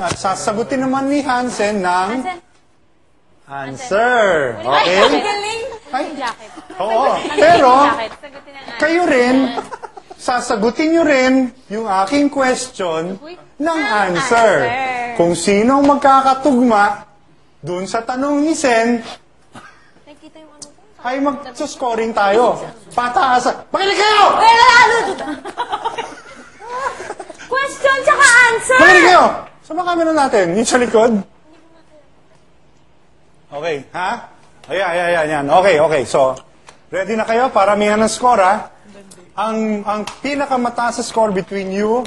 At sasagutin naman ni Hansen ng answer. Ay, Okay? ang galing! Ay, Jacket. oo. Pero, Sagutin ang kayo rin, sasagutin nyo rin yung aking question ng answer. Kung sino ang magkakatugma dun sa tanong ni Sen, Nakikita yung ano ko. ay mag-scoring tayo. Pataasan. Makinig kayo! Question tsaka answer! Makinig kayo! Saan ba camera natin? Yung sa likod? Okay, ha? Ayan. Okay. So, ready na kayo? Paramihan ng score, ha? Ang pinakamataas sa score between you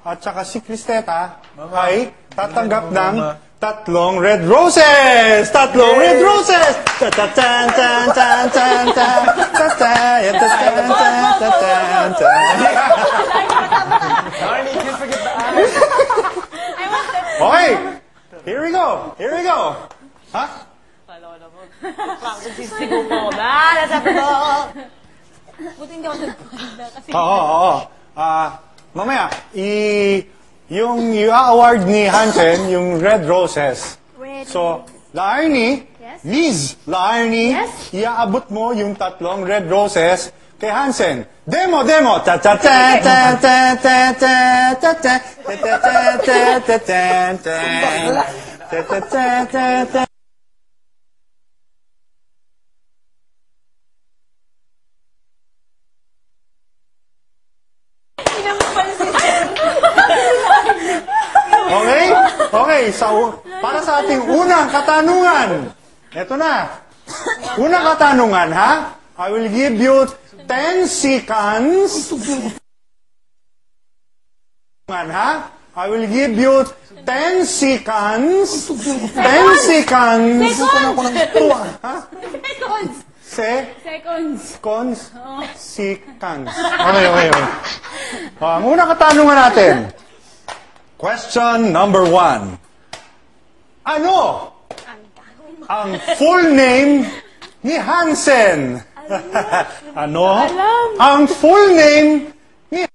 at saka si Cristeta ay tatanggap ng 3 red roses! 3 red roses! Okay! Here we go! Ha? Sisigaw po ako. Nasabi ko. Buti hindi ako nagpaganda kasi. Oo. Mamaya, yung i-award ni Hansen, yung red roses. So, Laarni, Liz, Laarni, iaabot mo yung 3 red roses kay Hansen. Demo! Okay, so, para sa ating unang katanungan, eto na. Unang katanungan, ha? I will give you 10 seconds. I will give you 10 seconds. 10 seconds. Seconds. Seconds. Okay. Ang unang katanungan natin. Question number 1. Ano ang full name ni Hansen? Ano ang full name ni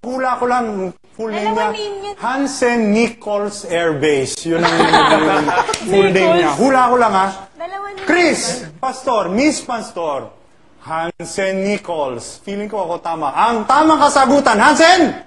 Hula ko lang full name niya. Hansen Nichols Air Base. Yun ang full name niya. Hula ko lang, ha? Chris Pastor, Miss Pastor. Hansen Nichols. Feeling ko ako tama. Ang tamang kasagutan, Hansen!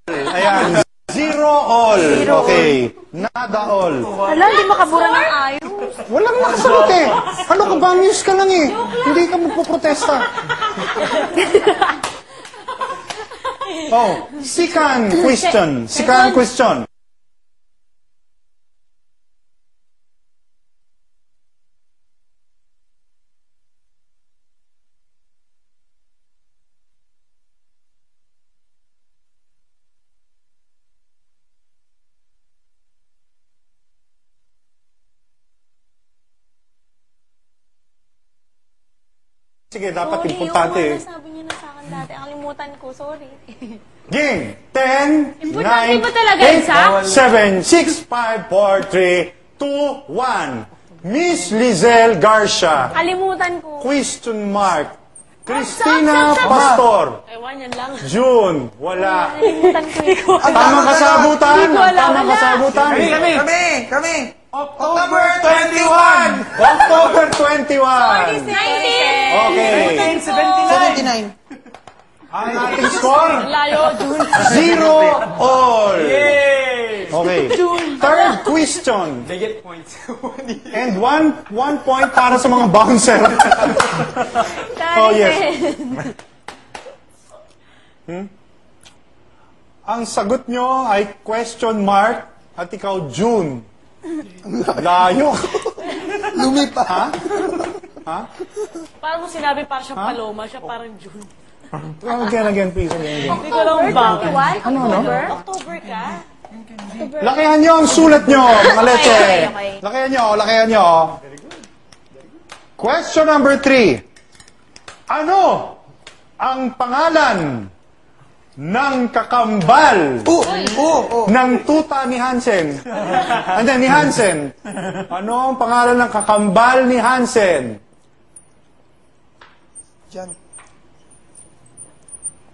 Ayan. 0 all. Okay. Nada all. Hala, hindi makabura ng ayaw. Walang nakasagot eh. Ano ka ba? News ka lang eh. Hindi ka magpoprotesta. Oh, second question. Sige, dapat importante eh. Sabi niyo na sa akin dati. Ang limutan ko, sorry. Game! 10, 9, Importante ba talaga yun, Sa? 8, 7, 6, 5, 4, 3, 2, 1. Miss Lizelle Garcia. Kalimutan ko. Question mark. Christina Pastor. Ewan, yan lang. June. Wala. Kalimutan ko yun. Tamang kasagutan. Tamang kasagutan. Kami! October 21! October 21! 19! Okay. 79. Ang ating score, Layo, June. 0 all. Okay. Third question. They get points. And one point para sa mga bouncer. Oh, yes. Ang sagot nyo ay question mark at ikaw June. Layo. Lumipa. Ha? Parang mo sinabi parang siyang Paloma, siya parang June. Again, please. Again. Hindi ko lang bakit. Ano? October ka? Lakihan nyo ang sulat nyo, mga leche. Okay. Lakihan nyo. Question number 3. Ano ang pangalan ng kakambal ng tuta ni Hansen. Ni Hansen. Ano ang pangalan ng kakambal ni Hansen? Diyan.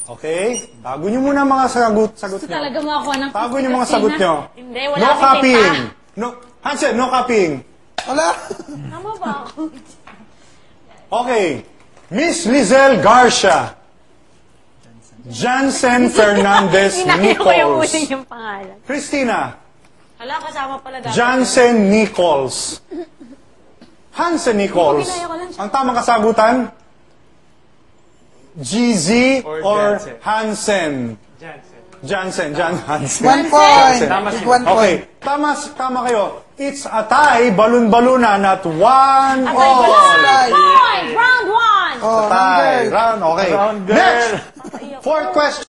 Okay? Tago nyo muna mga sagot nyo. Talaga makakuha ng... Tago nyo mga sagot nyo. Hindi, wala No akong copying. tinta. No, Hansen, no copying. Wala. Tama ba ako? Okay. Miss Lizelle Garcia. Jansen Fernandez Hinahin ko yung Nichols. uling yung pangalan. Christina. Hala, kasama pala dati. Jansen Nichols. Hansen Nichols. Ginaya ko lang siya. Ang tamang kasagutan? GZ or Jansen. Hansen? Jansen. John Hansen. 1 point. Jansen. Big 1 Okay. point. Tama kayo. It's a tie, balon-balunan at 1 all. Tie. Point! Round 1! Oh, Tie. number. Round, okay. Round girl. Next, fourth question.